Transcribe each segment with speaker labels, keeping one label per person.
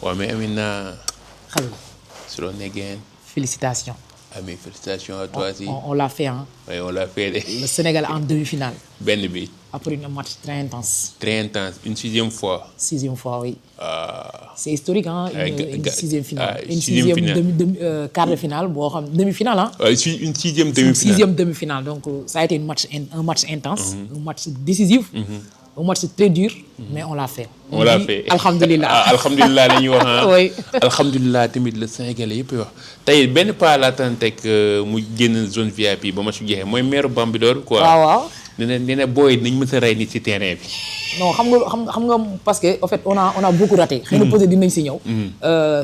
Speaker 1: waaw mais Amina.
Speaker 2: Khalil.
Speaker 1: su doon nekkee.
Speaker 2: Félicitations.
Speaker 1: Ami félicitations à toi aussi.
Speaker 2: On l'a fait hein.
Speaker 1: Oui, on l'a fait.
Speaker 2: Le Sénégal en demi-finale.
Speaker 1: benn bi.
Speaker 2: Après un match très intense.
Speaker 1: Très intense, une 6e fois.
Speaker 2: 6e fois, oui. C'est historique, hein, une 6e finale. Une
Speaker 1: 6e
Speaker 2: 6e quart de finale, demi-finale. Hein.
Speaker 1: Une 6e demi-finale.
Speaker 2: Une 6e demi-finale. Donc, ça a été un match intense, un match décisif, un match très dur, mais on l'a fait.
Speaker 1: On l'a fait.
Speaker 2: Alhamdulillah.
Speaker 1: Alhamdulillah, la ñuy wax ah.
Speaker 2: Oui.
Speaker 1: Alhamdulillah tamit le Sénégalais yëpp wax tey benn pas laa tànn teg mu génn zone VIP ba ma su jeexee mooy maire Bambilor quoi.
Speaker 2: waaw.
Speaker 1: nee na booy nañ mës a rey nit ci terrain bi.
Speaker 2: non xam nga parce que en fait on a beaucoup raté. xëy na peut-être dinañ si ñëw.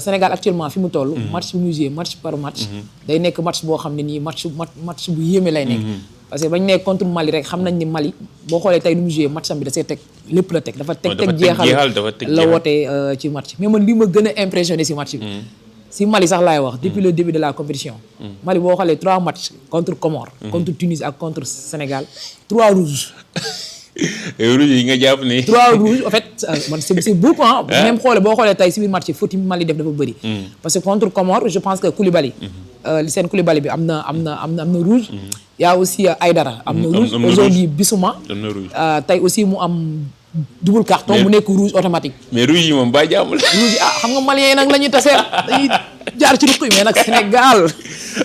Speaker 2: Sénégal actuellement fi mu toll. match bu ñu joué match par match. day nekk match boo xam ne nii match bu yéeme lay nekk. parce que bañ nekk contre Mali rek xam nañ ni Mali boo xoolee tey nu mu joué match am bi da see teg lépp la teg. dafa teg jeexal la woote ci match. mais man li ma gën a impressionné si match bi. si Mali sax laay wax depuis le début de la compétition. Mali boo xoolee 3 matchs contre Comores. contre Tunis ak contre Sénégal 3 rouges.
Speaker 1: rouge yi nga jàpp ne.
Speaker 2: 3 rouges en fait man c'est beaucoup ah. même boo xoolee tey si biir match yi faute yi Mali def dafa bëri. parce que contre Comores je pense que Koulibaly. seen Koulibaly bi am na rouge. y a aussi Aïdara am na rouge. aujourd'hui Bissouma.
Speaker 1: am na rouge
Speaker 2: tey aussi mu am double carton mu nekk rouge automatique.
Speaker 1: mais rouge yi moom ba jàmm la.
Speaker 2: rouge yi xam nga Maliens yi nag la ñuy tasee dañuy jaar ci ruq yi mais nag Sénégal.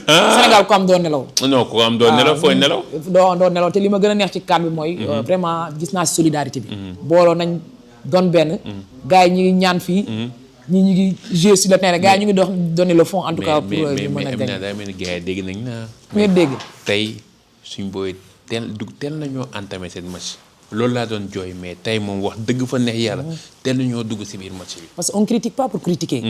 Speaker 2: Sénégal ko am doon nelaw.
Speaker 1: non ko am doon nelaw fooy nelaw.
Speaker 2: doon nelaw te li ma gën a neex ci cadre bi mooy. vraiment gis naa solidarité bi. booloo nañ doon benn. gars yi ñu ngi ñaan fii. ñi ñu ngi jouer sur le terrain gars yi ñu ngi dox donner le fond en tout cas. pour ñu mën a gagner
Speaker 1: mais mais gars yi dégg nañ na.
Speaker 2: mais dégg.
Speaker 1: tey suñ booy teel nañoo entamé seen match. loolu laa doon jooy mais tey moom wax dëgg fa neex yàlla teel nañoo dugg si biir match bi.
Speaker 2: parce que on critique pas pour critiquer.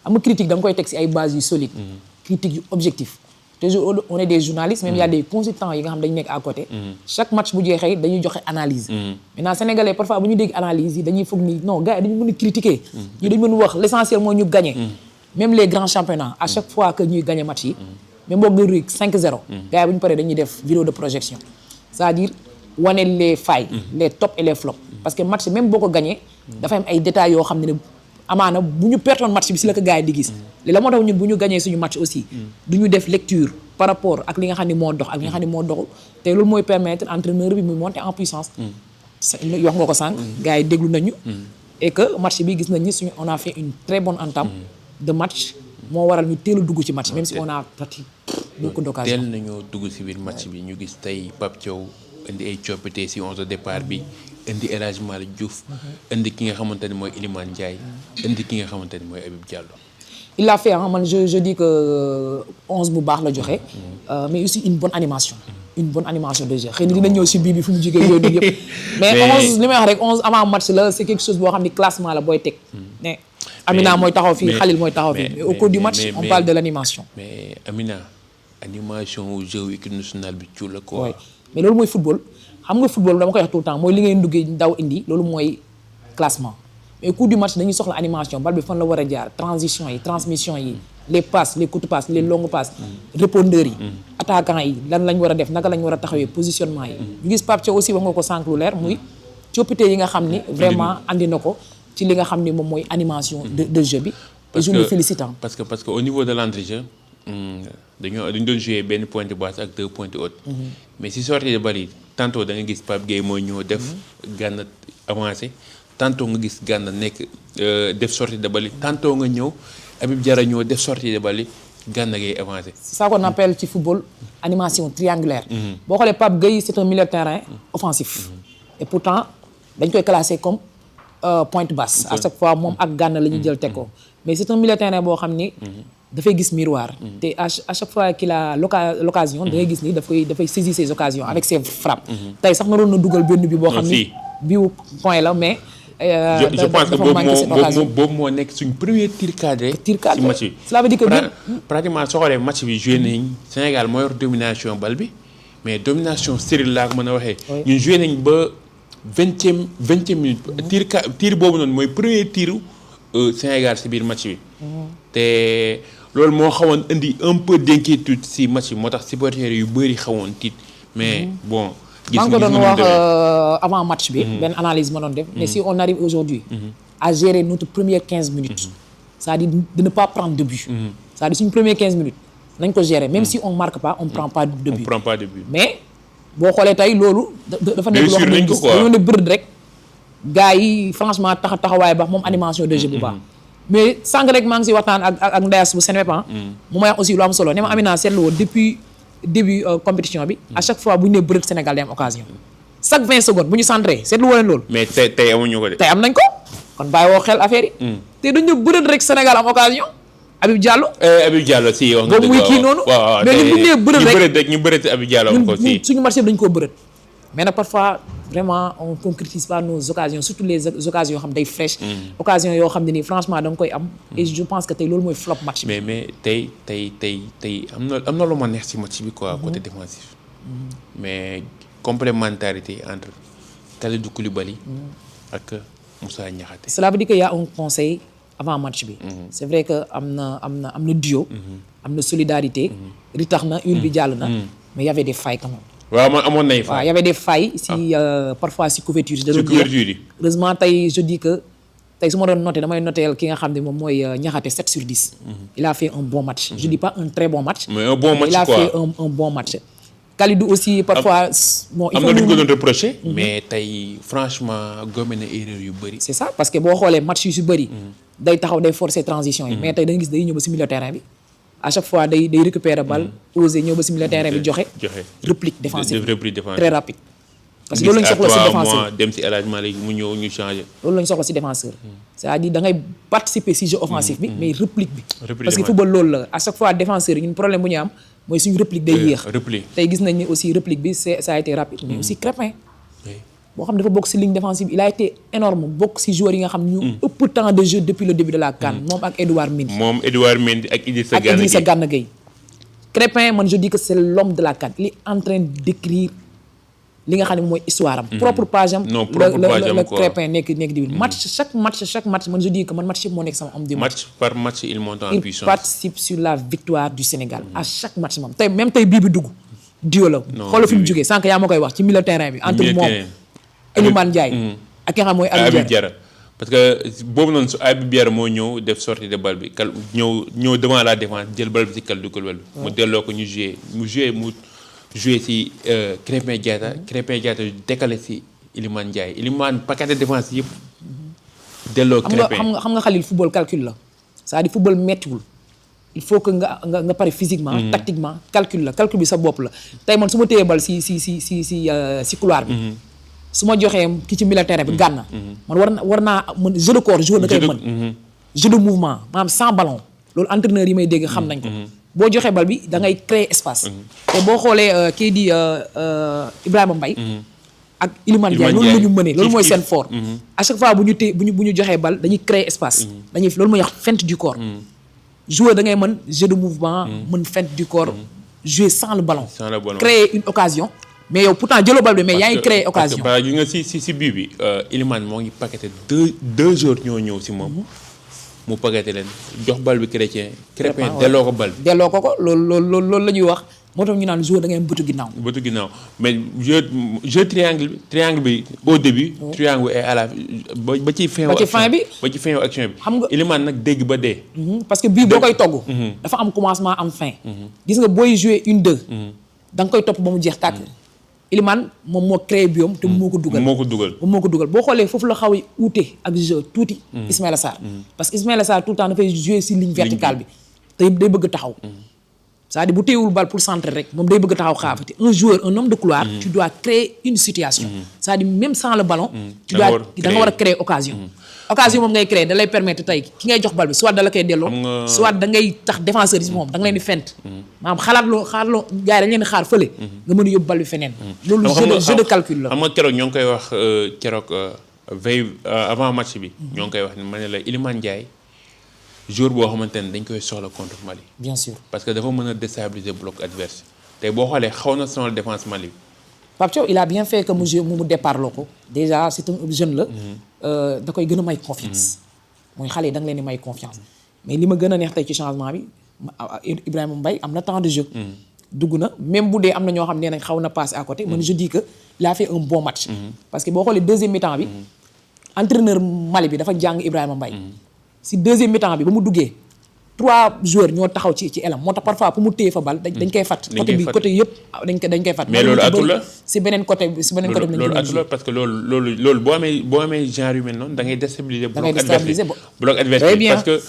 Speaker 2: am nga critique da nga koy teg si ay bases yu solides. critique yu objectif. toujours on est des journalistes même il y a des consultants yi nga xam dañu nekk à côté. chaque match bu jeexee dañuy joxe analyse. maintenant sénégalais parfois bu ñu dégg analyse yi dañuy foog ni non gars yi dañu mën a critiquer. ñu dañu mën wax l'essentiel mooy ñu gagner. même les grands championnats à chaque fois que ñuy gagner match yi. même boo nga ruy 5-0. gars yi bu ñu paree dañuy def vidéo de projection c'est-à-dire. wane les failles les tops et les flops parce que match même boo ko gagné dafa am ay détails yoo xam ne amaana bu ñu pertoon match bi si la ko gars yi di gis li la moo tax ñun bu ñu gagné suñu match aussi du ñu def lecture par rapport ak li nga xam ne moo dox ak li nga xam ne moo doxul te loolu mooy permettre entraîneur bi muy monter en puissance wax nga ko sànq gars yi déglu nañu et que match bi gis nañ ni suñu on a fait une très bonne entame de match moo waral ñu teel a dugg ci match même si on a pratiqué beaucoup d'occasions
Speaker 1: teel nañoo dugg si biir match bi ñu gis tey Pape Thiaw indi ay coppite si 11 de départ bi indi El Hadji Malick Diouf indi ki nga xamante ne mooy Iliman Ndiaye indi ki nga xamante ne mooy Habib Diallo.
Speaker 2: il l'a fait man je dis que 11 bu baax la joxe. mais aussi une bonne animation. une bonne animation de jeu xëy na dina ñëw si bii bi fu mu jógee yooyu yëpp. mais 11 li may wax rek 11 avant match la c'est quelque chose boo xam ni classement la booy teg. mais Amina mooy taxaw fii Khalil mooy taxaw fii. mais au cours du match on parle de l'animation.
Speaker 1: mais Amina animation jeu équipe nationale bi ci la quoi.
Speaker 2: mais loolu mooy football xam nga football dama koy wax tout le temps mooy li ngay duggee daw indi loolu mooy classement mais au cours du match dañuy soxla animation bal bi fan la war a jaar transition yi transmission yi les passes les courtes passes les longues passes répondeurs yi attaquants yi lan lañ war a def naka lañ war a taxawee positionnement yi ñu gis Pape Thiaw aussi wax nga ko sànq lu leer muy coppite yi nga xam ni vraiment andi na ko ci li nga xam ni moom mooy animation de jeu bi et je le félicite parce
Speaker 1: que au niveau de l'entrejeu dañu doon jouer benn pointe basse ak 2 pointes hautes mais si sortie de balle yi tantôt da nga gis Pape Gueye mooy ñëw def Gana avancé tantôt nga gis Gana nekk def sortie de balle yi tantôt nga ñëw Habib Diarra ñëw def sortie de balle yi Gana Gueye avancé.
Speaker 2: c'est ça qu'on appelle ci football animation triangulaire. boo xoolee Pape Gueye c'est un milieu de terrain offensif. et pourtant dañ koy classer comme pointe basse. à chaque fois moom ak Gana la ñuy jël teg ko mais c'est un milieu de terrain boo xam ni. dafay gis miroir te à chaque fois qu'il a l'occasion da ngay gis ni dafay saisir ses occasions avec ses frappes tey sax naroon na dugal benn bi boo xam ni biu point la mais
Speaker 1: je pense que boobu moo nekk suñ premier tir cadré ci match bi
Speaker 2: cela veut dire que
Speaker 1: pratiquement soo xoolee match bi joué nañ Sénégal moo yor domination bal bi mais domination stérile laa ko mën a waxee ñun joué nañ ba vingtième minute tir boobu noonu mooy premier tiru Sénégal si biir match bi te loolu moo xawoon indi un peu d'inquiétude si match bi moo tax supporters yu bëri xawoon tiit mais bon.
Speaker 2: maa ngi ko doon wax avant match bi. benn analyse ma doon def. mais si on arrive aujourd'hui à gérer notre première 15 minutes. c'est-à-dire de ne pas prendre de but. c'est-à-dire suñu première 15 minutes nañ ko gérer même si on marque pas on prend pas de but.
Speaker 1: on prend pas de but
Speaker 2: mais boo xoolee tey loolu. dafa nekk loo xam ne gis dañoo ne bërëd rek. gars yi franchement taxawaay baax moom animation de jeu bu baax. mais sànq rek maa ngi si waxtaan ak Ndeyas bu Seneweb mu may wax aussi lu am solo ne ma Amina seetlu woon depuis début compétition bi. à chaque fois bu ñu nee bërëd Sénégal day am occasion. chaque 20 secondes bu ñu centré seetlu woon loolu.
Speaker 1: mais tey amuñu ko de.
Speaker 2: tey am nañ ko kon bàyyi woo xel affaire yi. te dañu bërëd rek Sénégal am occasion. Habib Diallo.
Speaker 1: Habib Diallo si wax nga dëgg
Speaker 2: boobu muy kii noonu.
Speaker 1: waaw
Speaker 2: mais ñun bu ñu nee bërëd rek
Speaker 1: ñu bërëd Habib Diallo am ko si.
Speaker 2: suñu marché bi dañu koo bërëd. mais nag parfois vraiment on concrétise pas nos occasions surtout les occasions yoo xam day fraîche. occasion yoo xam ne nii franchement da nga koy am. et je pense que tey loolu mooy flop match bi.
Speaker 1: mais tey am na lu ma neex si match bi quoi côté défensif. mais complémentarité entre Kalidou Koulibaly ak Moussa Niakhaté.
Speaker 2: cela veut dire que y a un conseil avant match bi. c'est vrai que am na duo. am na solidarité. ritax na une bi jàll na. mais y avait des failles quand même.
Speaker 1: waaw man amoon nay failles.
Speaker 2: waaw y avait des failles si parfois si couverture yi.
Speaker 1: si couverture yi.
Speaker 2: heureusement tey je dis que tey su ma doon noté damay noteel ki nga xam ne moom mooy Niakhaté 7 sur 10. il a fait un bon match. je dis pas un très bon match.
Speaker 1: mais un bon match
Speaker 2: il a
Speaker 1: quoi.
Speaker 2: fait un bon match. Kalidou aussi parfois. bon il
Speaker 1: am
Speaker 2: faut
Speaker 1: na lu ñu ko doon reproché. mais tey franchement gomme na erreur yu bëri.
Speaker 2: c'est ça parce que boo xoolee match yu si bëri. day taxaw day forcer transition yi. mais tey da nga gis day ñëw ba si milieu terrain bi. à chaque fois day récupérer balle. oser ñëw ba si milieu terrain bi joxe. réplique défensive très rapide. parce que loolu lañ soxla si défenseur
Speaker 1: dem si élagement léegi mu ñëw ñu changé.
Speaker 2: loolu lañ soxla si défenseur. c'est-à-dire da ngay participer si jeu offensif bi. mais réplique bi.
Speaker 1: Réplique
Speaker 2: parce que football loolu la à chaque fois défenseur yi ñun problème bu ñu am mooy suñu réplique day yéex. tey gis nañ ni aussi réplique bi ça a été rapide. mais aussi Crépin. boo xam dafa bokk si ligne défensive il a été énorme bokk si joueurs yi nga xam ñu ëpp temps de jeu depuis le début de la CAN. moom ak Edouard Mendy.
Speaker 1: ak Idrissa
Speaker 2: Gana Gueye. Crépin man je dis que c'est l'homme de la CAN il est en train d'écrire li nga xam ne mooy histoire am. propre page am.
Speaker 1: non propre page am
Speaker 2: le
Speaker 1: quoi
Speaker 2: Crépin nekk di chaque match man je dis que man match yëpp moo nekk sama homme du match.
Speaker 1: match par match il monte en puissance.
Speaker 2: il participe sur la victoire du Sénégal. à chaque match moom tey même tey bii bi dugg duo la. xoolal fi mu jógee sànq yaa ma koy wax ci milieu terrain bi. entre moom Iliman Ndiaye. ak ki nga xam mooy Habib Diarra.
Speaker 1: parce que boobu noonu su Habib Diarra moo ñëw def sortie de balle bi ñëw devant la défense jël balle bi si Kalidou Koulibaly. mu delloo ko ñu joué si Krépin Diatta. Krépin Diatta décalé si Iliman Ndiaye Iliman paquet de défense yëpp. delloo Krépin
Speaker 2: xam nga Khalil football calcul la c'est-à-dire football mettiwul. il faut que nga pare physiquement. tactiquement calcul bi sa bopp la. tey man su ma téyee bal si couloir bi. su ma joxee ki ci milieu terrain bi Gana. man war naa mën jeu de corps joueur da koy mën. jeu de mouvement maanaam sans ballon. loolu entraîneur yi may dégg xam nañ ko. boo joxee bal bi da ngay créer espace. te boo xoolee kii di Ibrahima Mbaye. ak Iliman Ndiaye loolu la ñu mënee loolu mooy seen fort. à chaque fois bu ñu joxee bal dañuy créer espace. loolu mooy wax feinte du corps. joueur da ngay mën jeu de mouvement. mën feinte du corps. jouer sans le ballon. créer une occasion. mais yow pourtant jëloo bal bi mais yaa ngi créé occasion.
Speaker 1: parce que gis nga si bii bi Iliman moo ngi paqueté deux joueurs ñoo ñëw si moom. mu paqueté leen jox bal bi Crépin delloo ko bal bi.
Speaker 2: delloo ko loolu la ñuy wax moo tax ñu naan joueur da ngay am bëtu ginnaaw.
Speaker 1: bëtu ginnaaw mais jeu triangle bi au début. triangle bi à la ba ci fin.
Speaker 2: bi
Speaker 1: ba ci fin action bi.
Speaker 2: xam nga
Speaker 1: Iliman nag dégg ba dee.
Speaker 2: parce que bii boo koy togg. dafa am commencement am fin. gis nga booy jouer 1-2. da nga koy topp ba mu jeex tàkk. Iliman moom moo créé biom te moo ko dugal boo xoolee foofu la xaw a uute ak jeu tuuti Ismaïla Sarr parce que Ismaïla Sarr tout le temps dafay jouer si ligne verticale bi te day bëgg taxaw c'est-à-dire bu téyewul bal pour centrer rek moom day bëgg taxaw xaafati un homme de couloir tu dois créer une situation c'est-à-dire même sans le ballon da nga war a créer occasion moom ngay créer da lay permettre tey ki ngay jox bal bi soit da la koy delloo soit da ngay tax défenseur yi si moom da nga leen di fent maanaam xalaat gars yi dañ leen di xaar fële nga mën a yóbbu bal bi feneen loolu jeu de calcul la
Speaker 1: xam nga keroog ñoo ngi koy wax veille avant match bi ñoo ngi koy wax ne ma ne la Iliman Ndiaye joueur boo xamante ne dañ koy soxla contre Mali
Speaker 2: bien sûr parce
Speaker 1: que dafa mën a déstabiliser bloc adverse tey boo xoolee xaw na sonal défense Mali bi
Speaker 2: Pape Thiaw il a bien fait que mu départ loo ko déjà c'est un jeune la da koy gën a may confiance mooy xale yi da nga leen di may confiance mais li ma gën a neex tey ci changement bi Ibrahima Mbaye am na temps de jeu. dugg na même bu dee am na ñoo xam ne nañ xaw na passer à côté. man je dis que il a fait un bon match. parce que boo xoolee deuxième mi-temps bi. entraîneur Mali bi dafa jàng Ibrahima Mbaye. si deuxième mi-temps bi ba mu duggee 3 joueurs ñoo taxaw ci elam moo tax parfois pour mu téye fa bal dañ koy fàtt. côté bi côté yëpp dañ koy fàtt.
Speaker 1: mais loolu atul la
Speaker 2: si beneen côté bi
Speaker 1: loolu atul la parce que loolu boo amee genre yu mel noonu da ngay déstabiliser. bloc adversaire parce que.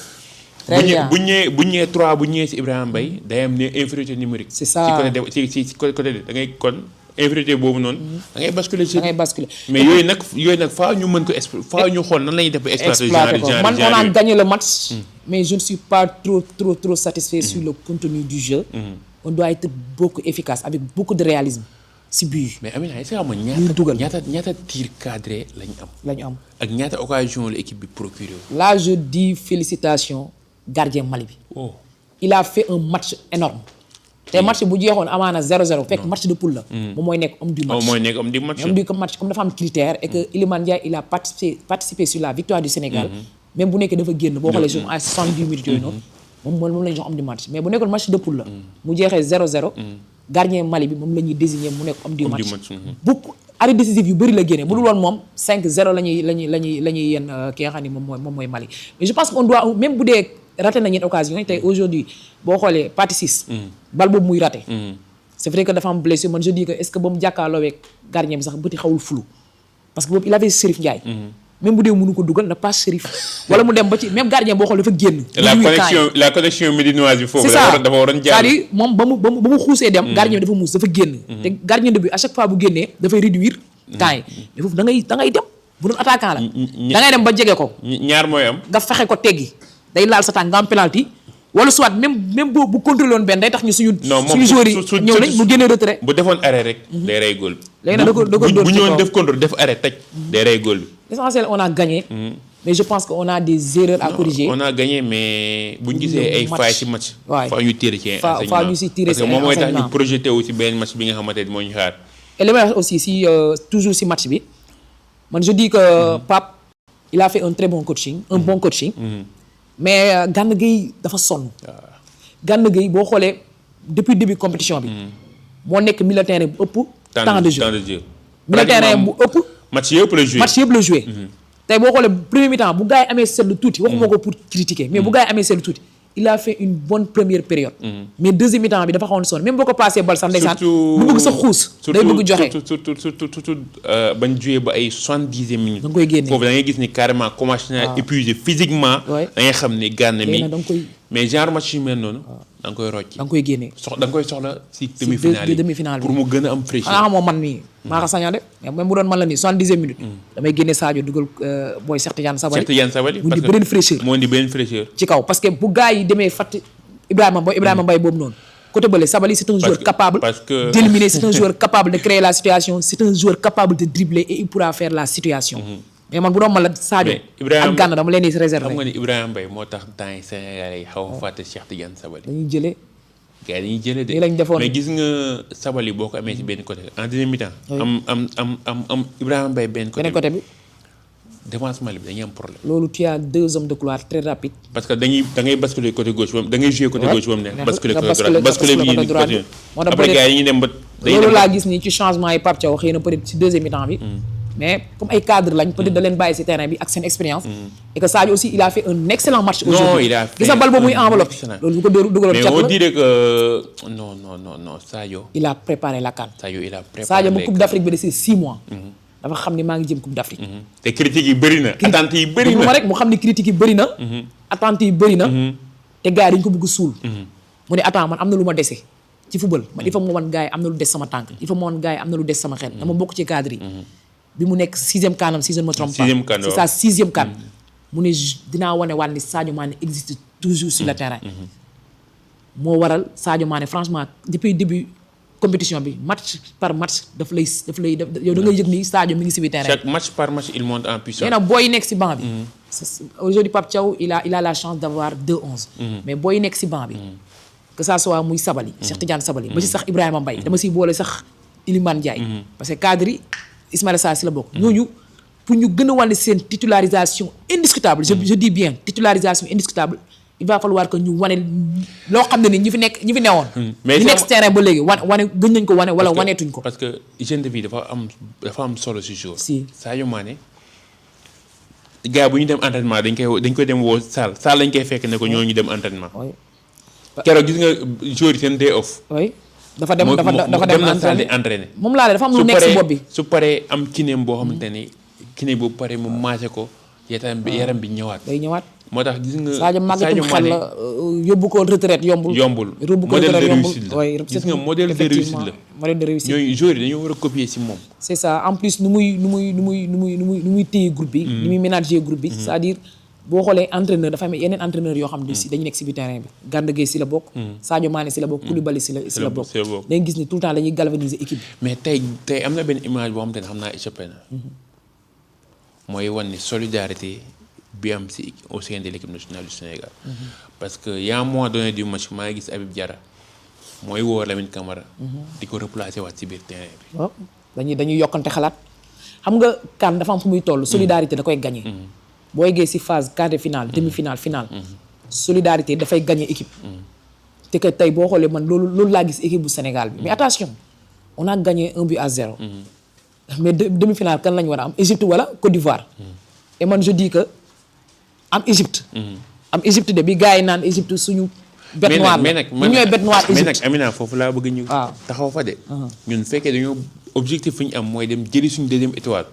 Speaker 2: très bien
Speaker 1: bu ñëwee 3 bu ñëwee si Ibrahima Mbaye day am ne infériorité numérique.
Speaker 2: c'est ça
Speaker 1: ci côté da ngay kon infériorité boobu noonu. da ngay basculer
Speaker 2: da ngay basculer.
Speaker 1: mais yooyu nag faa ñu mën ko faa ñu xool nan la ñuy def ba exploiter genre
Speaker 2: man on a gagné le match. mais je ne suis pas trop satisfait sur le contenu du jeu. on doit être beaucoup efficace avec beaucoup de réalisme si but.
Speaker 1: mais Amina est-ce que xam nga ñaata tir cadré lañu am. ak ñaata occasion la équipe bi procuré.
Speaker 2: là je dis félicitations gardien Mali bi. il a fait un match énorme te match bu jeexoon amaana 0-0 fekk match de poule la. moom mooy nekk homme du match. homme du match comme dafa am critère et que Iliman Ndiaye il a participé sur la victoire du Sénégal. même bu nekkee dafa génn boo xoolee sur à 70 minutes yooyu noonu. moom la ñu jox homme du match mais bu nekkoon match de poule la. mu jeexee 0-0. gardien Mali bi moom la ñuy désigner mu nekk homme du match. beaucoup arrêt décisif yu bëri la génne bu dul woon moom 5-0 la ñuy yenn ki nga xam ne moom mooy Mali mais je pense qu'on doit même bu dee raté na ñetti occasion yi tey aujourd'hui boo xoolee partie 6. bal boobu muy raté. c'est vrai que dafa am blessure man je dis que est-ce que ba mu jàkkaarloowee gardien bi sax bëti xawul flou parce que boobu il avait Chérif Ndiaye. même bu dee mënu ko dugal na pas Chérif wala mu dem ba ci même gardien boo xoolee dafa génn.
Speaker 1: la connexion médinoise bi foofu.
Speaker 2: dafa waroon jàll c'est-à-dire moom ba mu xuusee dem. gardien bi dafa muus dafa génn. te gardien de but à chaque fois bu génnee dafay réduire temps yi mais foofu da ngay dem bu doon attaquant la. da ngay dem ba jege ko.
Speaker 1: ñaar mooy am.
Speaker 2: nga fexe ko teggi day laal sa tànk nga am penalty wala soit même bu contrôlé woon benn day tax ñu suñu joueurs yi ñëw nañ mu génnee retrait.
Speaker 1: bu defoon arrêt rek. day rey góol bi.
Speaker 2: léegi nag da ko
Speaker 1: bu ñëwoon def contrôle def arrêt teg. day rey góol bi.
Speaker 2: l'essentiel on a gagné. mais je pense que on a des erreurs à corriger.
Speaker 1: on a gagné mais bu ñu gisee ay failles ci match.
Speaker 2: waay
Speaker 1: faa ñu tirer ci enseignement
Speaker 2: faa ñu si tirer ci enseignement
Speaker 1: parce que moom mooy tax ñu projeté wu ci benn match bi nga xamante ne moo ñu xaar.
Speaker 2: et li may wax aussi si toujours si match bi man je dis que Pape il a fait un très bon coaching un bon coaching. mais Gana Gueye dafa sonn. Gana Gueye boo xoolee depuis début compétition bi. moo nekk milieu terrain bu ëpp. temps de jeu milieu terrain bu ëpp.
Speaker 1: match yëpp la joué
Speaker 2: tey boo xoolee premier mi-temps bu gars yi amee seetlu tuuti. waxuma ko pour critiquer mais bu gars yi amee seetlu tuuti. il a fait une bonne première période. mais deuxième mi-temps bi dafa xawoon sonn même boo ko passé bal sax ndeysaan. bu bëgg sa xuus. day bëgg joxe
Speaker 1: surtout bañ joué ba ay 70e minutes.
Speaker 2: da nga koy génne
Speaker 1: foofu da ngay gis ni carrément commencé na épuisé physiquement. da ngay xam ni Gana mi mais genre match yu mel noonu. da nga koy rocci.
Speaker 2: da nga koy génne.
Speaker 1: da nga koy soxla si demi-finale
Speaker 2: bi
Speaker 1: pour mu gën a am fraîcheur.
Speaker 2: xanaa xamoo man mii. maa ko sañoo de mais même bu doon man la nii 70e minutes. damay génne Sadio dugal booy Cheikh Tidiane Sabaly.
Speaker 1: mu
Speaker 2: indi beneen fraîcheur.
Speaker 1: moo indi beneen fraîcheur.
Speaker 2: ci kaw parce que bu gars yi demee fàtt Ibrahima Mbaye boobu noonu. côté bële Sabaly c'est un joueur capable d'éliminer, c'est un joueur capable de créer la situation, c'est un joueur capable de dribbler et il pourra faire la situation. mais man bu doon ma la Sadio ak Gana dama leen di réserver.
Speaker 1: xam nga ni Ibrahima Mbaye moo tax temps yi Sénégalais yi xaw a fàtte Cheikh Tidiane Sabaly.
Speaker 2: dañuy jëlee.
Speaker 1: gars yi dañuy jëlee de.
Speaker 2: nii lañ defoon
Speaker 1: mais gis nga Sabaly boo ko amee ci benn côté en deuxième mi-temps. am Ibrahima Mbaye benn côté
Speaker 2: bi.
Speaker 1: défensement bi dañuy am problème.
Speaker 2: loolu tu as 2 hommes de couloir très rapides.
Speaker 1: parce que da ngay basculer côté gauche da ngay jouer côté gauche ba mu neex. basculer côté droite
Speaker 2: moo tax
Speaker 1: après gars yi ñu dem ba.
Speaker 2: loolu laa gis nii ci changement yi Pape Thiaw xëy na peut-être ci deuxième mi-temps bi. mais comme ay cadre lañ peut-être da leen bàyyi ci terrain bi ak seen expérience. et que Sadio aussi il a fait un excellent match aujourd'hui.
Speaker 1: non il a fait
Speaker 2: gis nga bal boobu muy enveloppe. loolu bu ko dugaloon
Speaker 1: mais on dirait que non Sadio.
Speaker 2: il a préparé la CAN.
Speaker 1: Sadio
Speaker 2: bu Coupe d'Afrique bi de 6 mois. dafa xam ni maa ngi jëm Coupe d'Afrique.
Speaker 1: te critiques yi bëri na. attentes yi bëri na
Speaker 2: rek mu xam ni critiques yi bëri na. attentes yi bëri na. te gars yi dañu ko bëgg suul. mu ne attends man am na lu ma dese ci football man il faut mu wan gars yi am na lu des sama tànk il faut mu wan gars yi am na lu des sama xel. dama bokk ci cadre yi. bi mu nekk 6e CAN si je ne me trompe pas. c'est ça 6e CAN. mu ne dinaa wane waat ni Sadio Mané existe toujours sur le terrain. moo waral Sadio Mané franchement depuis début. compétition bi match par match daf lay yow da ngay yëg ni Sadio mi ngi si biir terrain.
Speaker 1: chaque match par match il monte en puissance.
Speaker 2: mais nag booy nekk si banc bi. aujourd'hui Pape Thiaw il a la chance d'avoir 2-11. mais booy nekk si banc bi. que ça soit muy Sabaly. Cheikh Tidiane Sabaly. ba si sax Ibrahima Mbaye. dama siy boole sax Iliman Ndiaye. parce que cadre yi Ismaïla Sarr si la bokk. ñooñu pour ñu gën a wane seen titularisation indiscutable je dis bien titularisation indiscutable il va falloir que ñu wane loo xam ne ni ñi fi newoon.
Speaker 1: mais
Speaker 2: ñi nekk si terrain ba léegi wane gën nañ ko wane wala waneetuñ ko.
Speaker 1: parce que hygiène de vie dafa am solo si jour.
Speaker 2: si
Speaker 1: Sadio Mané gars bu ñu dem entraînement dañ koy dem woo salle lañ koy fekk ne ko ñoo ñu dem entraînement. keroog gis nga jour yi seen day off.
Speaker 2: oui dafa dem
Speaker 1: na salle di entraîné.
Speaker 2: moom laa dafa am lu nekk si bopp bi.
Speaker 1: su paree am kineem boo xamante ni kineem boobu paree mu maase ko yaram bi ñëwaat.
Speaker 2: day ñëwaat.
Speaker 1: moo tax gis nga
Speaker 2: Sadio màggatum xel la yóbbu ko retraite yombul.
Speaker 1: modèle de réussite la gis nga modèle de réussite la.
Speaker 2: modèle de réussite
Speaker 1: ñooy joueurs yi dañoo war a copier si moom.
Speaker 2: c'est ça en plus nu muy téye groupe bi. nu muy ménager groupe bi. c'est-à-dire boo xoolee entraîneur dafa am yeneen entraîneur yoo xam ne si dañu nekk si biir terrain bi. Gana Gueye si la bokk. Sadio Mané si la bokk. Koulibaly si la bokk. dañuy gis ni tout le temps dañuy galvaniser équipe bi.
Speaker 1: mais tey am na benn image boo xam te ne xam naa échappé na. mooy wan ni solidarité bi am si au sein de l'équipe nationale du Sénégal. parce que y a un moment donné du match maa ngi gis Habib Diarra mooy woo Lamine Camara. di ko replacer waat si biir terrain bi.
Speaker 2: waaw dañuy yokkante xalaat xam nga CAN dafa am fu muy toll. solidarité da koy gagné. boo yeggee si phase quart de finale demi-finale finale. solidarité dafay gagné équipe. te que tey boo xoolee man loolu laa gis équipe bu Sénégal bi. mais attention on a gagné 1-0. mais demi-finale kan lañu war a am Égypte wala Côte d'Ivoire. et man je dis que. am Égypte de bi gars yi naan Égypte suñu. bête noire la ñu ñooy bête noire Égypte
Speaker 1: mais nag Amina foofu laa bëgg ñu. taxaw fa de. ñun fekkee dañoo objectif fu ñu am mooy dem jëli suñu deuxième étoile.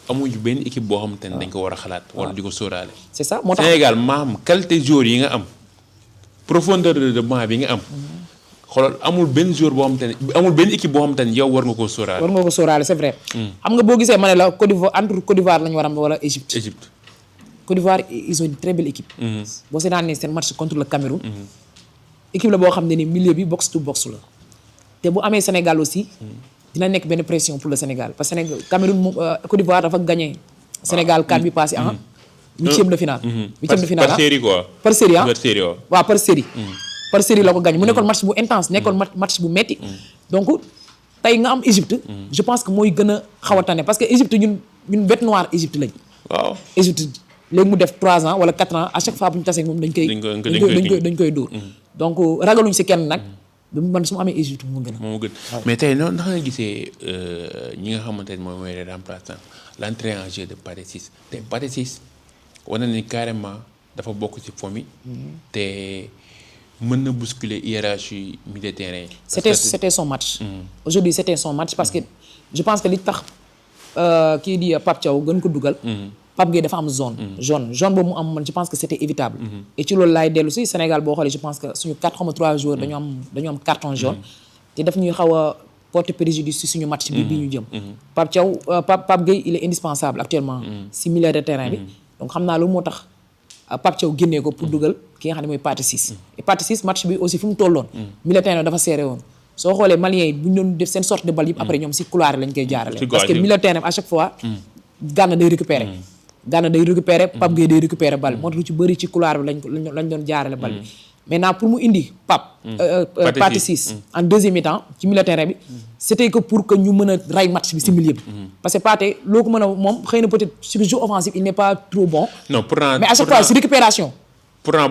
Speaker 1: amuñu benn équipe boo xamante ne dañ ko war a xalaat. wala di ko sóoraale.
Speaker 2: c'est ça moo tax
Speaker 1: Sénégal maam qualité joueur yi nga am profondeur de banc bi nga am. xoolal amul benn joueur boo xamante ne amul benn équipe boo xamante ne yow war nga koo sóoraale.
Speaker 2: war nga ko sóoraale c'est vrai. xam nga boo gisee ma ne la Côte d'Ivoire entre Côte d'Ivoire lañu war a am wala Égypte. Côte d'Ivoire ils ont une très belle équipe. boo seetaanee seen match contre le Cameroun. équipe la boo xam ne ni milieu bi box to box la. te bu amee Sénégal aussi. dina nekk benn pression pour le Sénégal parce que Cameroun Côte d'Ivoire dafa gagné. Sénégal 4 bi passé en huitième de finale. huitième de finale
Speaker 1: par série quoi.
Speaker 2: par série ah
Speaker 1: waaw
Speaker 2: par série. par série la ko gagné mu nekkoon match bu intense nekkoon match bu metti donc tey nga am Égypte. je pense que mooy gën a xaw a tane parce que Égypte ñun bête noire Égypte lañ.
Speaker 1: waaw
Speaker 2: Égypte léegi mu def 3 ans wala 4 ans à chaque fois bu ñu tasee moom dañ koy dóor. donc ragaluñ si kenn nag. man su ma amee Égypte moo gën a.
Speaker 1: mais tey noonu ndax nga gisee ñi nga xamante ne mooy les remplaçants l'entrée en jeu de Pathé Ciss te Pathé Ciss wane ni carrément dafa bokk ci fomi te mën na bousculer hiérarchie milieu de terrain.
Speaker 2: c'était son match. aujourd'hui c'était son match parce que je pense que li tax kii di Pape Thiaw gën ko dugal. Pape Gueye dafa am zone boobu mu am man je pense que c'était évitable. et ci loolu laay dellu si Sénégal boo xoolee je pense que suñu 3 joueurs dañu am carton jaune. te daf ñuy xaw a porter préjudice si suñu match bi ñu jëm. Pape Gueye il est indispensable actuellement. si milieu de terrain bi. donc xam naa loolu moo tax Pape Thiaw génnee ko pour dugal ki nga xam ne mooy Pathé Ciss. et Pathé Ciss match bi aussi fi mu tolloon. milieu de terrain dafa serré woon. soo xoolee Maliens yi bu ñu doon def seen sorte de balle yëpp après ñoom si couloir lañ koy jaarale. parce que milieu de terrain à chaque fois. Gana day récupérer. Pape Gueye day récupérer balle moo tax lu ci bëri ci couloir bi lañ doon jaarale balle bi. maintenant pour mu indi Pathé Ciss en deuxième mi-temps ci milieu terrain bi c'était que pour que ñu mën a ray match bi si milieu bi. parce que Pathé loo ko mën a moom xëy na peut-être sur le jeu offensif il n'est pas trop bon.
Speaker 1: non
Speaker 2: mais à chaque fois si récupération.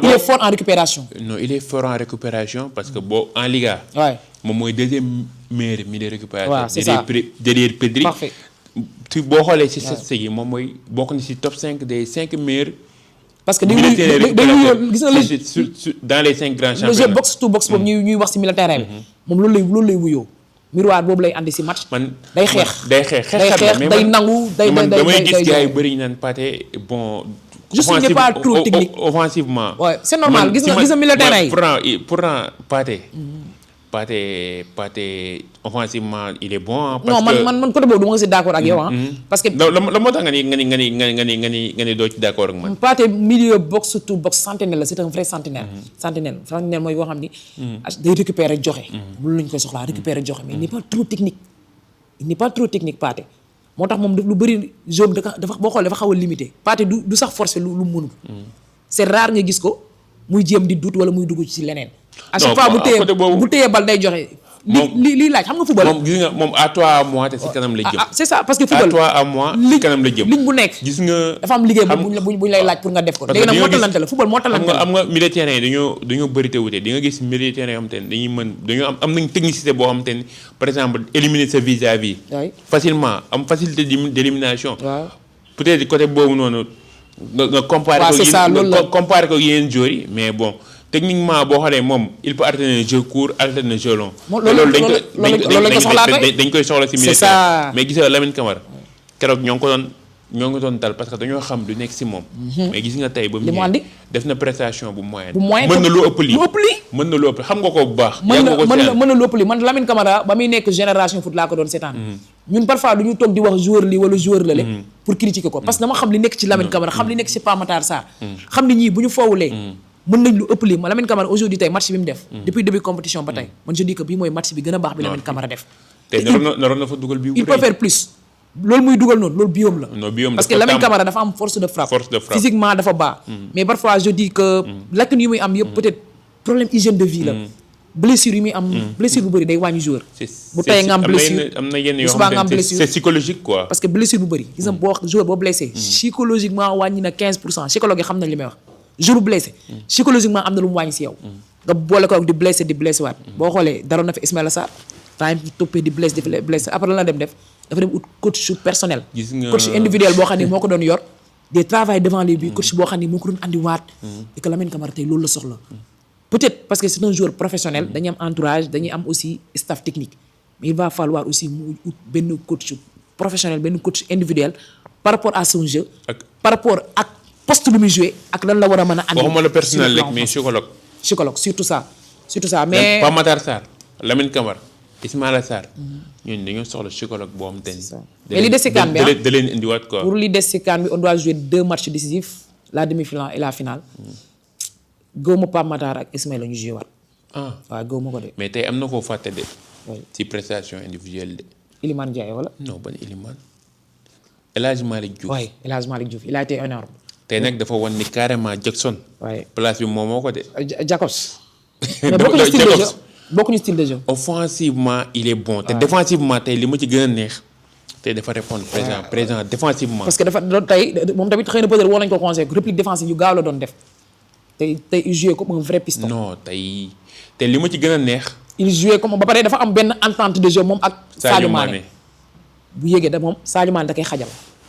Speaker 2: il est fort en récupération.
Speaker 1: non il est fort en récupération parce que boo en Liga. moom mooy deuxième meilleur milieu de récupération.
Speaker 2: waaw c'est ça
Speaker 1: derrière Pedri.
Speaker 2: parfait.
Speaker 1: tu boo xoolee ci statistiques yi moom mooy bokk na ci top 5 des 5 meilleurs.
Speaker 2: parce que day wuyoo gis nga
Speaker 1: dans les 5 grands championnats.
Speaker 2: le jeu box to box boobu ñuy wax ci milieu terrain bi. moom loolu lay wuyoo. miroir boobu lay andi ci match. day xeex day nangu day
Speaker 1: damay gis gars yu bëri ñu naan Pathé bon.
Speaker 2: juste il n'est pas trop technique
Speaker 1: offensivement.
Speaker 2: ouais c'est normal gis nga milieu terrain yi.
Speaker 1: pourtant Pathé offensivement il est bon.
Speaker 2: parce que non man côté boobu du ma si d'accord ak yow parce que
Speaker 1: la moo tax nga ni doo ci d'accord ak man.
Speaker 2: Pathé milieu box to box sentinelle la c'est un vrai sentinelle. sentinelle mooy boo xam ni. day récupérer joxe. loolu lañ koy soxlaa récupérer joxe mais il n'est pas trop technique Pathé. moo tax moom lu bëri zone dafa boo xoolee dafa xaw a limité Pathé du sax forcer lu mënul. c'est rare nga gis ko muy jéem di doute wala muy dugg ci leneen. à chaque fois bu téyee bal day joxe lii laaj xam nga football.
Speaker 1: moom gis nga moom à 3 mois te si kanam la jëm.
Speaker 2: c'est ça parce que football
Speaker 1: à 3 mois si kanam la jëm.
Speaker 2: ligne bu nekk
Speaker 1: gis nga
Speaker 2: dafa am liggéey buñ lay laaj pour nga def ko. léegi nag moo talante la football moo talante la.
Speaker 1: am nga milieu terrain yi dañoo bëri te wute di nga gis milieu terrain yoo xam te ne dañuy am nañ technicité boo xam te ne par exemple éliminer sa vis-à-vis. facilement am facilité d'élimination. peut-être côté boobu noonu. nga comparer ko yeneen joueurs yi mais bon techniquement boo xoolee moom il peut alterner jeu court alterner jeu long. loolu dañ koy soxla si militaire mais gis nga Lamine Camara keroog ñoo ngi ko doon dal parce que dañoo xam du nekk si moom. mais gis nga tey ba mu ñëwee def na prestation bu moyen. mën na lu ëpp lii mën na lu ëpp xam nga ko bu baax.
Speaker 2: mën na lu ëpp lii man Lamine Camara ba muy nekk génération foot laa ko doon seetaan. ñun parfois du ñu toog di wax joueur lii wala joueur la pour critiquer ko parce que dama xam li nekk ci Lamine Camara xam li nekk ci Pape Matar Sarr. xam ni ñii bu ñu foowulee. mën nañ lu ëpp lii Lamine Camara aujourd'hui tey match bi mu def. depuis début compétition ba tey man je dis que bii mooy match bi gën a baax bi Lamine Camara def.
Speaker 1: te naroon na fa dugal bii.
Speaker 2: il peut faire plus. loolu muy dugal noonu loolu biom la. parce que Lamine Camara dafa am force de frappe. physiquement dafa baax. mais parfois je dis que lacune yi muy am yëpp peut-être problème hygiène de vie la. blessure yi muy am. blessure bu bëri day wàññi joueur. bu tey nga am blessure
Speaker 1: am na yenn yoo xam ne c'est psychologique quoi.
Speaker 2: parce que blessure bu bëri gis nga boo joueur boo blessé. psychologiquement wàññi na 15%. psychologue yi xam nañ li may wax jour bu blessé. psychologiquement am na lu mu wàññi si yow. nga boole ko ak di blessé waat. boo xoolee daroon na fi Ismaïla Sarr temps yi toppee di blessé après lan la dem def dafa dem ut coach personnel. coach individuel boo xam ne moo ko doon yor. des travail devant les buts coach boo xam ne moo ko doon andiwaat. et que Lamine Camara tey loolu la soxla. peut-être parce que c'est un joueur professionnel dañuy am entourage dañuy am aussi staff technique mais il va falloir aussi mu ut benn coach professionnel benn coach individuel par rapport à son jeu. par rapport ak poste lu muy jouer ak lan la war a mën a. andi
Speaker 1: waxuma le personnel rek mais psychologue.
Speaker 2: surtout ça mais.
Speaker 1: Pape Matar Sarr Lamine Camara Ismaïla Sarr. ñooñu dañoo soxla psychologue boo xam te ni.
Speaker 2: mais li des si CAN bi
Speaker 1: da leen indiwaat quoi.
Speaker 2: pour li des si CAN bi on doit jouer 2 matchs décisifs la demi-finale et la finale. gëwuma Pape Matar ak Ismaïla ñu joué waat. waaw gëwuma ko de.
Speaker 1: mais tey am na koo fàtte de. ci prestation individuelle de.
Speaker 2: Iliman Ndiaye wala.
Speaker 1: non ban Iliman. El Hadj Malick Diouf.
Speaker 2: oui El Hadj Malick Diouf il a été énorme.
Speaker 1: tey nag dafa wan ni carrément Jackson.
Speaker 2: oui
Speaker 1: place bi moom moo ko de.
Speaker 2: Jacobs. mais bokkuñu style de jeu.
Speaker 1: offensivement il est bon te défensivement tey li ma ci gën a neex. tey dafa répondre présent défensivement.
Speaker 2: parce que dafa tey moom tamit xëy na peut-être woo nañu ko conseil réplique défensive yu gaaw la doon def. tey il jouait comme un vrai piston.
Speaker 1: non tey te li ma ci gën a neex.
Speaker 2: il jouait comme ba pare dafa am benn entente de jeu moom ak. Sadio Mané bu yéegee da moom Sadio Mané da koy xajal.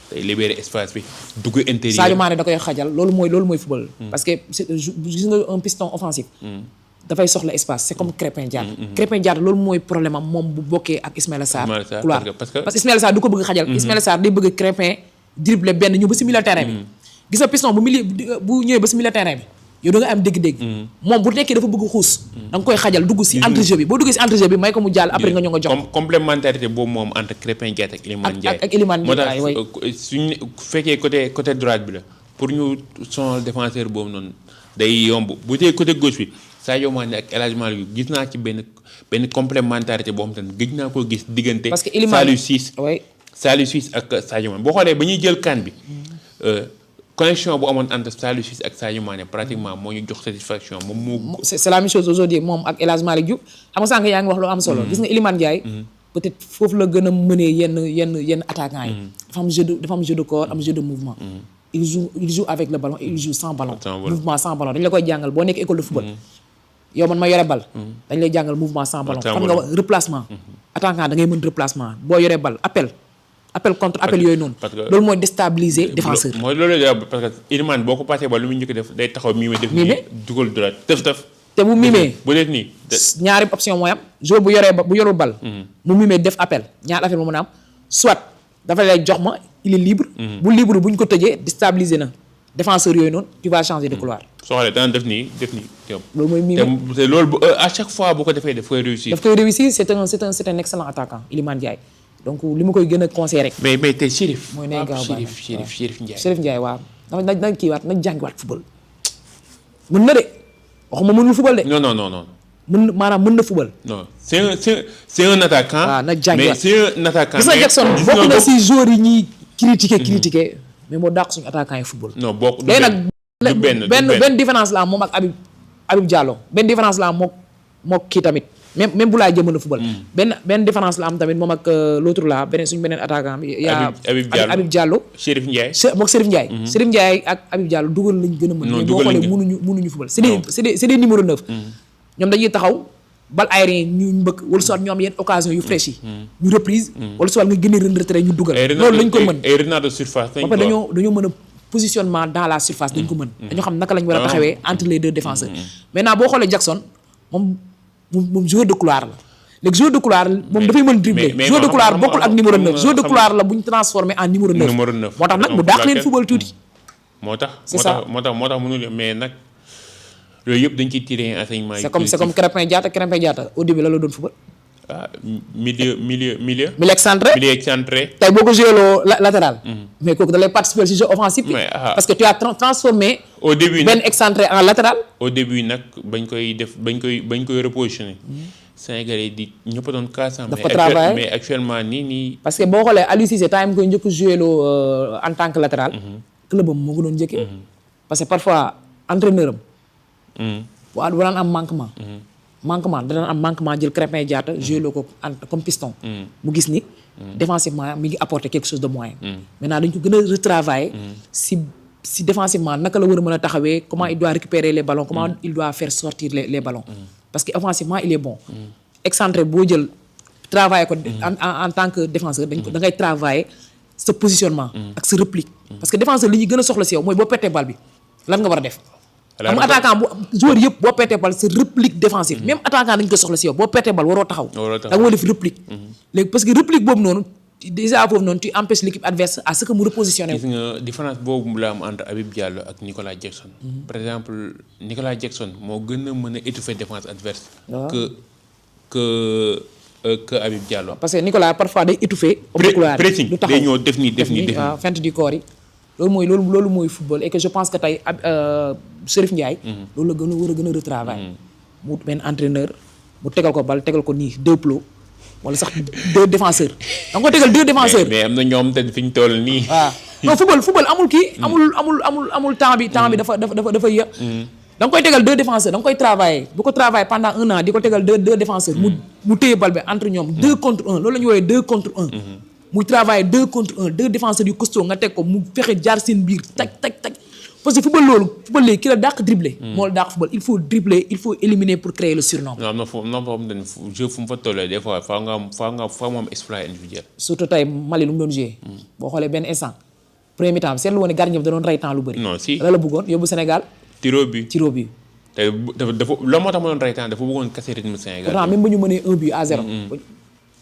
Speaker 1: tey libérer espace bi dugg intérieur.
Speaker 2: Sadio Mané da koy xajal loolu mooy football. parce que gis nga un piston offensif. dafay soxla espace c'est comme Crépin Diatta. Crépin Diatta loolu mooy problème am moom bu bokkee ak Ismaïla Sarr. parce que Ismaïla Sarr du ko bëgg xajal. Ismaïla Sarr day bëgg Crépin dribbler benn ñëw ba si milieu terrain bi. gis nga piston bu ñëwee ba si milieu terrain bi. yow da nga am dégg-dégg. moom bu nekkee dafa bëgg xuus. da nga koy xajal dugg si entrejeu bi boo duggee si entrejeu bi may ko mu jàll après nga ñëw nga jox.
Speaker 1: complémentarité boobu moom entre Crépin Diatta ak Iliman Ndiaye.
Speaker 2: ak Iliman Ndiaye
Speaker 1: moo tax suñu fekkee côté droite bi la pour ñu son défenseur boobu noonu day yomb bu dee côté gauche bi Sadio Mané ak El Hadj Malick gis naa ci benn complémentarité boo xam te ne gëj naa koo gis diggante.
Speaker 2: parce que Iliman
Speaker 1: Saliou Ciss ak Sadio Mané boo xoolee ba ñuy jël CAN bi. connexion bu amoon entre Saliou Ciss ak Sadio Mané pratiquement moo ñu jox satisfaction moom moo. c'est la même chose aujourd'hui moom ak El Hadj Malick Diouf xam nga sànq yaa ngi wax lu am solo. gis nga Iliman Ndiaye. peut-être foofu la gën a mënee yenn attaquants yi. dafa am jeu de corps am jeu de mouvement. il joue avec le ballon et il joue sans ballon. mouvement sans ballon dañ la koy jàngal boo nekk école de football. yow man ma yore bal. dañ lay jàngal mouvement sans ballon. xam nga replacement. attaquant da ngay mën replacement boo yoree bal appel contre appel yooyu noonu. loolu mooy déstabiliser défenseur. mooy loolu parce que Iliman boo ko passé ba lu muy njëkk def day taxaw mimé def nii dugal droite tëf
Speaker 2: te bu mimé
Speaker 1: bu def nii
Speaker 2: ñaari option mooy am joueur bu yorul bal. mu mimé def appel ñaari affaire mu mën a am soit dafa lay jox ma il est libre. bu libre bu ñu ko tëjee déstabiliser na défenseur yooyu noonu tu vas changer de couloir.
Speaker 1: soo xoolee dana def nii.
Speaker 2: loolu mooy mimé
Speaker 1: te loolu à chaque fois bu ko defee daf koy réussir.
Speaker 2: c'est un excellent attaquant Iliman Ndiaye. donc li ma koy gën a conseillé rek.
Speaker 1: mais tey Chérif.
Speaker 2: mooy nay gaaw baax
Speaker 1: Chérif Ndiaye.
Speaker 2: Chérif Ndiaye waaw na kii waat na jàngiwaat football. mën na de waxuma mënul football de.
Speaker 1: non.
Speaker 2: mën na football.
Speaker 1: non c'est un attaquant.
Speaker 2: waaw na jàngiwaat
Speaker 1: mais c'est un attaquant.
Speaker 2: gis nga Jackson bokk na si joueurs yi ñuy critiquer mais moo dàq suñu attaquant yi football.
Speaker 1: non bokk
Speaker 2: benn différence la am moom ak Habib Diallo benn différence la am mook kii tamit même bu laay jëmën a football. benn différence la am tamit moom ak l'autre là suñu beneen attaquant bi. Habib Diallo
Speaker 1: Chérif Ndiaye.
Speaker 2: mook Chérif Ndiaye. Chérif Ndiaye ak Habib Diallo dugal lañ gën a mën.
Speaker 1: non
Speaker 2: boo xoolee mënuñu football. c'est des numéro 9. ñoom dañuy taxaw bal aérien ñu mbëkk wala soit ñu am yenn occasion yu fraîche yi. ñu reprise. wala soit nga génne retrait ñu dugal. loolu lañ ko mën
Speaker 1: ay renard de surface.
Speaker 2: ba pare dañoo mën a positionnement dans la surface dañ ko mën. dañoo xam naka lañ war a taxawee entre les deux défenseurs. maintenant boo xoolee Jackson moom joueur de couloir la. léegi joueur de couloir moom dafay mën dribbler. joueur de couloir bokkul ak numéro 9. joueur de couloir la bu ñu transformé en numéro 9. moo tax nag mu daax leen football tuuti.
Speaker 1: moo tax mënul mais nag yooyu yëpp dañ ciy tiré enseignement yi.
Speaker 2: c'est comme Krépin Diatta au début la doon football.
Speaker 1: milieu excentré.
Speaker 2: tey boo ko joué loo latéral. mais kooku da lay participer ci jeu offensif bi. parce que tu as transformé.
Speaker 1: au début
Speaker 2: benn excentré en latéral.
Speaker 1: au début nag bañ koy repositionné. Sénégalais di ñëpp doon kaasam.
Speaker 2: dafa travailler
Speaker 1: mais actuellement nii.
Speaker 2: parce que boo xoolee Aliou Cissé temps koy njëkk a joué loo en tant que latéral. club am moo ko doon njëkkee. parce que parfois entraîneur am. bu daan am manquement da daan am manquement jël Krépin Diatta joué loo ko comme piston. mu gis ni. défensivement mi ngi apporter quelque chose de moyen. maintenant dañ ko gën a retravailler. si défensivement naka la war a mën a taxawee comment il doit récupérer les ballons comment il doit faire sortir les ballons. parce que offensivement il est bon. excentré boo jël travailler ko en tant que défenseur da ngay travailler sa positionnement. ak sa réplique. parce que défenseur li ñuy gën a soxla si yow mooy boo pertee bal bi lan nga war a def. xam nga attaquant bu joueur yëpp boo pertee bal sa réplique défensive. même attaquant dañ ko soxla si yow boo pertee bal waroo taxaw. da nga war a def réplique. léegi parce que réplique boobu noonu déjà foofu noonu tu empêches l'équipe adverse à ce que mu repositionné wu.
Speaker 1: gis nga différence boobu la am entre Habib Diallo ak Nicolas Jackson. par exemple Nicolas Jackson moo gën a mën a étouffer défense adverse. que Habib Diallo.
Speaker 2: parce que Nicolas parfois day étouffer.
Speaker 1: pressing day ñëw def nii.
Speaker 2: waaw feinte du corps yi. loolu mooy football et que je pense que tey Chérif Ndiaye. loolu la war a gën a retravailler. mu benn entraîneur mu tegal ko bal tegal ko nii 2 plots. wala sax 2 défenseurs da nga ko tegal 2 défenseurs.
Speaker 1: mais am na ñoom te fi ñu toll nii.
Speaker 2: waaw non football amul kii. amul temps bi dafa yéex. da nga koy tegal 2 défenseurs da nga koy travailler bu ko travailler pendant 1 an di ko tegal 2 défenseurs. mu téye bal bi entre ñoom 2 contre 1 loolu la ñu woowee 2 contre 1. muy travailler 2 contre 1 2 défenseurs yu costaud nga teg ko mu fexe jaar seen biir taj. parce que football léegi ki la dàq dribbler. moo la dàq football il faut dribbler il faut éliminer pour créer le surnombre.
Speaker 1: non fu mu fa tollee des fois faa nga am exploit individuel.
Speaker 2: surtout tey Mali lu mu doon joué. boo xoolee benn instant premier mi-temps bi seetlu woon ne gardien bi da doon rey temps lu bëri.
Speaker 1: non si
Speaker 2: la bëggoon yóbbu Sénégal.
Speaker 1: tiro bi
Speaker 2: tey
Speaker 1: dafa loo moo tax ma doon rey temps dafa bëggoon casser rythme Sénégal.
Speaker 2: pourtant même ba ñu mënee 1-0.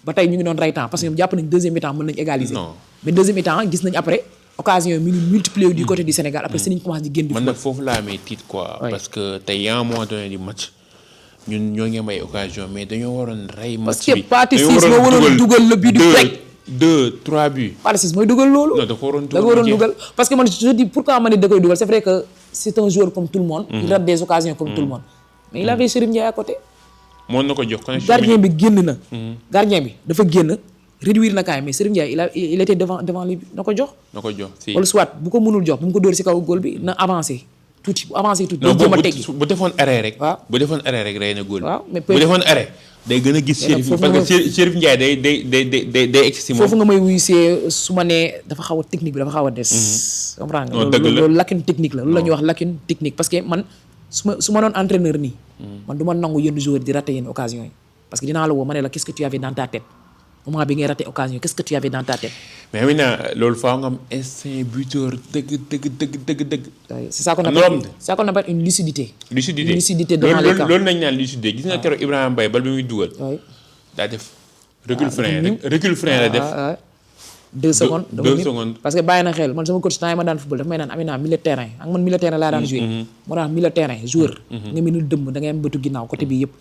Speaker 2: ba tey ñu ngi doon rey temps parce que ñoom jàpp nañ deuxième mi-temps mën nañ égaliser. mais deuxième mi-temps gis nañ après. occasion yi multiplier du côté du Sénégal après si nañ commencé di génn.
Speaker 1: man nag foofu laa amee tiit quoi. parce que tey y a un moment donné du match ñun ñoo ngi am ay occasion mais dañoo waroon rey match bi.
Speaker 2: parce que Pathé Ciss moo waroon dugal le but du grec.
Speaker 1: 2-3 buts.
Speaker 2: Pathé Ciss mooy dugal loolu.
Speaker 1: non dafa waroon
Speaker 2: dugal parce que man je dis pourquoi ma ne da koy dugal c'est vrai que c'est un joueur comme tout le monde. il rate des occasions comme tout le monde. mais il avait Chérif Ndiaye à côté.
Speaker 1: mën na ko jox connexion
Speaker 2: gardien bi génn na. gardien bi dafa génn. réduire na kaay mais Chérif Ndiaye il était devant lui na ko jox si wala soit bu ko mënul jox bu mu ko dóor si kaw góol bi na avancé tuuti bu avancé tuuti. day jéem a teggi
Speaker 1: bu defoon arrêt rek.
Speaker 2: waaw
Speaker 1: bu defoon arrêt rek rey na góol.
Speaker 2: waaw mais
Speaker 1: bu defoon arrêt day gën a gis Chérif parce que Chérif Ndiaye day excessif.
Speaker 2: foofu nga may wuyu see su ma nee dafa xaw a technique bi dafa xaw a des. comprendre nga loolu lacune technique la loolu la ñuy wax lacune technique parce que man su ma doon entraîneur nii. man du ma nangu yenn joueur di rater yenn occasion yi parce que dinaa la woo ma ne la qu'est-ce que tu avais dans ta tête moment bi ngay raté occasion qu'est-ce que tu avais dans ta tête.
Speaker 1: mais maintenant loolu faa nga am instinct buteur dëgg.
Speaker 2: c'est ça qu'on appelle une lucidité. lucidité devant les camps
Speaker 1: loolu nañ naan lucidité gis nga keroog Ibrahima Mbaye bal bi muy dugal. daa def recul frein la def.
Speaker 2: 2 secondes.
Speaker 1: 2 secondes
Speaker 2: parce que bàyyi na xel man sama coach temps yi ma daan football dafa may naan Amina milieu terrain ak man milieu terrain laa daan joué. moo tax milieu terrain joueur. nga mënul dëmm da ngay am bëtu ginnaaw côté bi yëpp.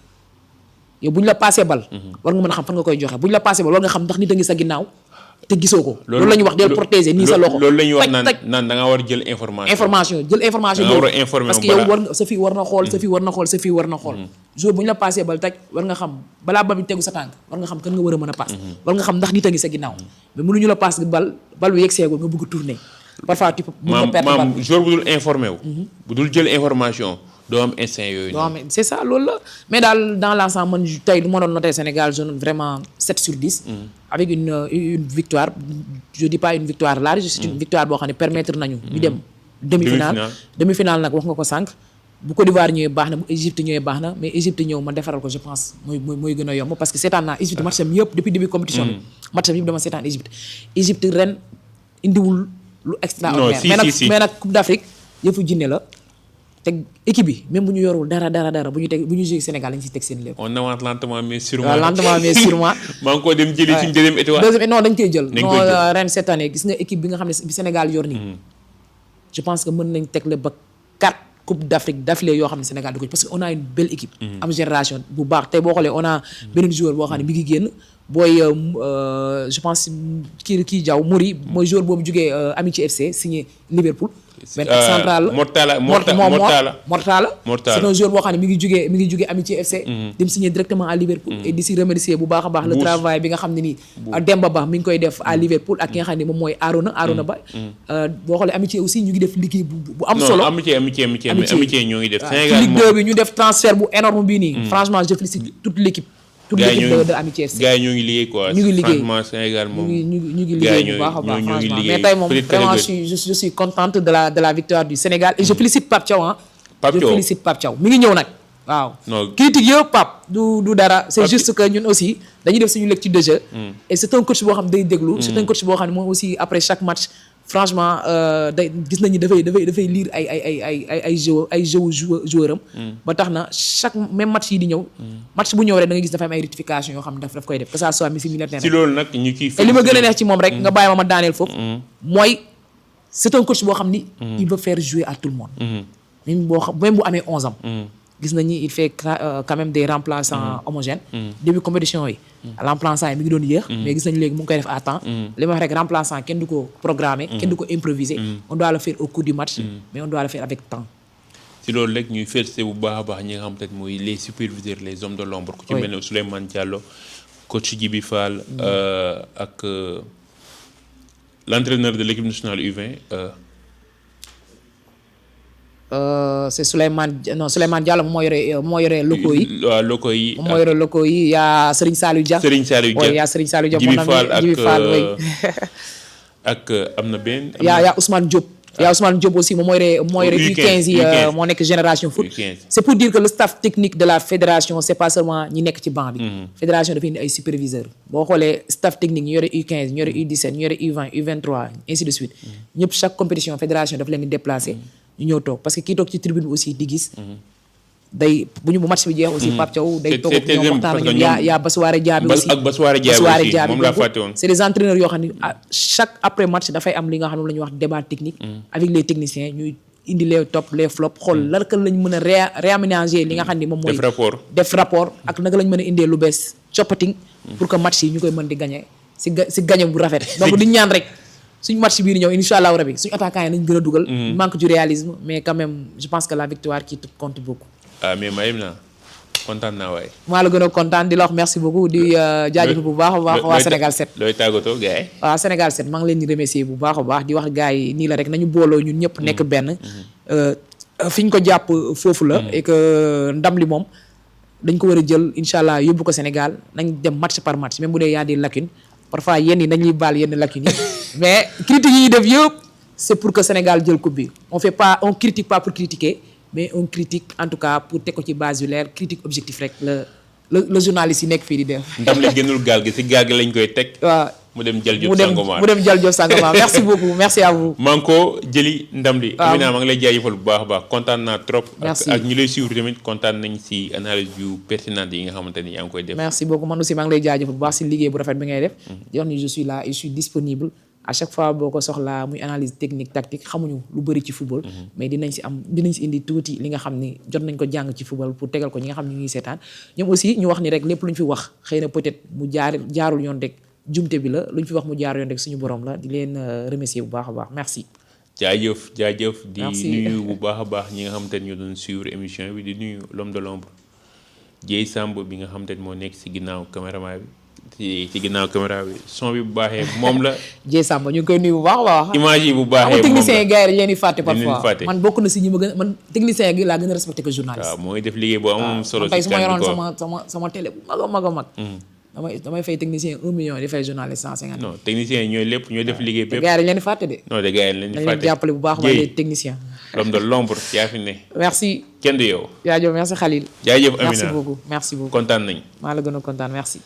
Speaker 2: yow bu ñu la passé bal. war nga mën a xam fan nga koy joxe bu ñu la passé bal war nga xam ndax nit a ngi sa ginnaaw te gisoo ko. loolu la ñuy wax del protéger nii sa loxo.
Speaker 1: loolu la ñuy wax naan da nga war a jël information.
Speaker 2: jël information
Speaker 1: da nga war a informer
Speaker 2: parce que yow war nga sa fii war na xool sa fii war na xool sa fii war na xool. jour bu ñu la passé bal taj war nga xam balaa bal bi tegu sa tànk war nga xam kan nga war a mën a passe. war nga xam ndax nit a ngi sa ginnaaw. mais mënuñu la passe bal bi yegg seegul nga bëgg a tourner parfois tu peux mën nga perdre bal
Speaker 1: jour bu dul informé wu. bu dul jël information doo am instinct yooyu
Speaker 2: non mais c'est ça loolu la mais daal dans l'ensemble man tey du ma doon noter Sénégal je note vraiment 7 sur 10 avec une victoire je dis pas une victoire large c'est une victoire boo xam ne permettre nañu ñu dem demi-finale nag wax nga ko sànq bu Côte d'Ivoire ñëwee baax na bu Égypte ñëwee baax na mais Égypte ñëw ma defaral ko je pense mooy gën a yomb parce que seetaan naa Égypte match am yëpp depuis début compétition bi match am yëpp dama seetaan Égypte ren indiwul lu extraordinaire mais nag Coupe d'Afrique yëfu jinne la te équipe bi même bu ñu yorul dara bu ñu joué Sénégal dañ ciy teg seen lépp.
Speaker 1: on avance lentement mais sûrement.
Speaker 2: waaw lentement mais sûrement.
Speaker 1: maa ngi ko dem jëli suñu deuxième étoile.
Speaker 2: non dañ koy jël. non ren cette année gis nga équipe bi nga xam ne bi Sénégal yor nii. je pense que mën nañ teg le ba 4 Coupe d'Afrique d'affilée yoo xam ne Sénégal du ko parce que on a une belle équipe. am génération bu baax tey boo xoolee on a beneen joueur boo xam ne mi ngi génn booy je pense kii Diaw Mouri mooy joueur boobu jógee Amitié FC signé Liverpool. benn central Mortala c'est un joueur boo xam ne mi ngi jugee Amitié FC dem signé directement à Liverpool et di si remercier bu baax a baax le travail bi nga xam ne nii Demba Ba mi ngi koy def à Liverpool ak ki nga xam ne moom mooy Arona Ba boo xoolee Amitié aussi ñu ngi def liggéey bu am solo
Speaker 1: Amitié ñoo ngi def
Speaker 2: Sénégal Ligue 2 bi ñu def transfert bu énorme bii nii franchement je félicite toute l'équipe de Amitié FC
Speaker 1: gars yi ñoo ngi liggéey quoi.
Speaker 2: ñu ngi liggéey
Speaker 1: franchement Sénégal moom
Speaker 2: ñu ngi liggéey bu baax a baax franchement mais tey moom vraiment je suis contente de la victoire du Sénégal et je félicite Pape Thiaw félicite Pape Thiaw mi ngi ñëw nag waaw critique yëpp Pape du dara c'est juste que ñun aussi dañuy def suñu lecture de jeu et c'est un coach boo xam day déglu c'est un coach boo xam ne moom aussi après chaque match franchement day gis nañu dafay lire ay joueur am ba tax na chaque même match yi di ñëw match bu ñëw rek da nga gis dafa am ay rectification yoo xam ne daf koy def que ça soit mi si militaire
Speaker 1: si loolu nag ñu ciy
Speaker 2: et li ma gën a neex ci moom rek nga bàyyi ma daaneel foofu mooy c'est un coach boo xam ni il veut faire jouer à tout le monde même bu amee 11 ans gis nañu il fait quand même des remplaçants homogènes début compétition yi remplaçant yi mi ngi doon yéex mais gis nañu léegi mu ngi koy def à temps li ma wax rek remplaçant kenn du ko programmer kenn du ko improviser on doit le faire au cours du match mais on doit le faire avec temps
Speaker 1: si loolu rek ñuy félicité bu baax a baax ñi nga xam te mooy les superviseurs les hommes de l'ombre ku ci mel ne Souleymane Diallo coach Djibi Fall ak l'entraîneur de l'équipe nationale U20
Speaker 2: c'est Souleymane Diallo moo yore locaux yi.
Speaker 1: waaw locaux yi.
Speaker 2: moom moo yore locaux yi yaa Serigne Saliou Dia. yaa Serigne Saliou Dia
Speaker 1: Djibi Fall ak am na benn.
Speaker 2: yaa Ousmane Diop. yaa Ousmane Diop aussi moom moo yore U15 yi moo nekk génération foot. c'est pour dire que le staff technique de la fédération c'est pas seulement ñi nekk ci banc bi. fédération dafa indi ay superviseurs. boo xoolee staff technique ñu yore U15 ñu yore U17 ñu yore U20 U23 ainsi de suite. ñëpp chaque compétition fédération dafa leen di déplacer. ñu ñëw toog parce que kii toog ci tribune bi aussi di gis day bu match bi jeex aussi Pape Thiaw day toog ak ñoom waxtaan ak ñoom yaa Bassoiré Diaby aussi
Speaker 1: ak Bassoiré Diaby moom laa fàtte woon
Speaker 2: c'est des entraîneurs yoo xam ne chaque après match dafay am li nga xam ne la ñuy wax débat technique avec les techniciens ñuy indi les top les flop xool lan lañ mën a réaménager li nga xam ne moom mooy def rapport ak naka lañ mën a indee lu bees coppating pour que match yi ñu koy mën di gagner si gagner bu rafet donc di ñaan rek suñu match bii di ñëw incha allah rabi suñu attaquant yi nañ gën a dugal. manque du réalisme mais quand même je pense que la victoire qui compte beaucoup.
Speaker 1: mais Mayim na kontaan naa waaye.
Speaker 2: maa la gën a kontaan di la wax merci beaucoup di jaajëfal bu baax a baax waa Sénégal 7.
Speaker 1: looy tàggatoo gars yi.
Speaker 2: waaw Sénégal 7 maa ngi leen di remercier bu baax a baax di wax gars yi nii la rek nañu booloo ñun ñëpp nekk benn. fi ñu ko jàpp foofu la. et que ndam li moom dañ ko war a jël incha allah yóbbu ko Sénégal nañ dem match par match même bu dee y a des lacunes. parfois yenn yi dañuy baal yenn lacunes yi mais critique yi ñuy def yëpp c'est pour que Sénégal jël coupe bi on critique pas pour critiquer mais on critique en tout cas pour teg ko ci base yu leer critique objectif rek le journaliste yi nekk fii di def.
Speaker 1: ndam li génnul gaal gi si gaal gi lañ koy teg.
Speaker 2: waaw
Speaker 1: mu dem jël Diop Sangomar
Speaker 2: mu dem jël Diop Sangomar merci beaucoup merci à vous.
Speaker 1: maa ngi ko jëli ndam li. waaw Amina maa ngi lay jaajëfal bu baax a baax kontaan naa trop.
Speaker 2: merci
Speaker 1: ak ñi lay suivre tamit kontaan nañ si analyse yu pertinente yi nga xamante ni yaa ngi koy def.
Speaker 2: merci beaucoup man aussi maa ngi lay jaajëfal bu baax si liggéey bu rafet bi ngay def. di wax ni je suis là et je suis disponible. à chaque fois boo ko soxlaa muy analyse technique tactique xamuñu lu bëri ci football. mais dinañ si indi tuuti li nga xam ni jot nañ ko jàng ci football pour tegal ko ñi nga xam ne ñu ngi seetaan ñoom aussi ñu wax ni rek lépp lu ñu fi wax xëy na peut-être mu jaarul yoon rek jumte bi la lu ñu fi wax mu jaar yoon rek suñu borom la di leen remercier bu baax a baax merci.
Speaker 1: jaajëf di nuyu bu baax a baax ñi nga xamante ne ñoo doon suivre émission bi di nuyu l'homme de l'ombre Dieye Samb bi nga xamante ne moo nekk si ginnaaw caméraman bi ci ginnaaw caméra bi son bi bu baaxee moom la.
Speaker 2: Dieye Samba ñu ngi koy nuyu bu baax a baax.
Speaker 1: image yi bu baaxee moom la
Speaker 2: technicien yi gars yi dañ leen di fàtte
Speaker 1: dañ leen di
Speaker 2: parfois
Speaker 1: fàtte.
Speaker 2: man bokk na si ñi ma gën man technicien gi laa gën a respecté que journaliste.
Speaker 1: waaw mooy def liggéey bu am solo.
Speaker 2: tey
Speaker 1: ci
Speaker 2: su ma
Speaker 1: kan
Speaker 2: yoroon
Speaker 1: bi quoi.
Speaker 2: sama télé bu mag a mag. damay fay technicien 1 million di fay journaliste 150.
Speaker 1: non technicien yi ñooy lépp ñooy def liggéey bépp.
Speaker 2: gars yi dañ leen di fàtte de.
Speaker 1: non de gars yi leen di
Speaker 2: dañ
Speaker 1: fàtte
Speaker 2: leen jàppale bu baax
Speaker 1: Dieye,
Speaker 2: les techniciens.
Speaker 1: l'homme de l'ombre yaa fi ne
Speaker 2: merci
Speaker 1: kenn du yow.
Speaker 2: jaajëf merci Khalil.
Speaker 1: jaajëf Amina
Speaker 2: merci beaucoup
Speaker 1: kontaan nañ.
Speaker 2: maa la gën a kontaan merci.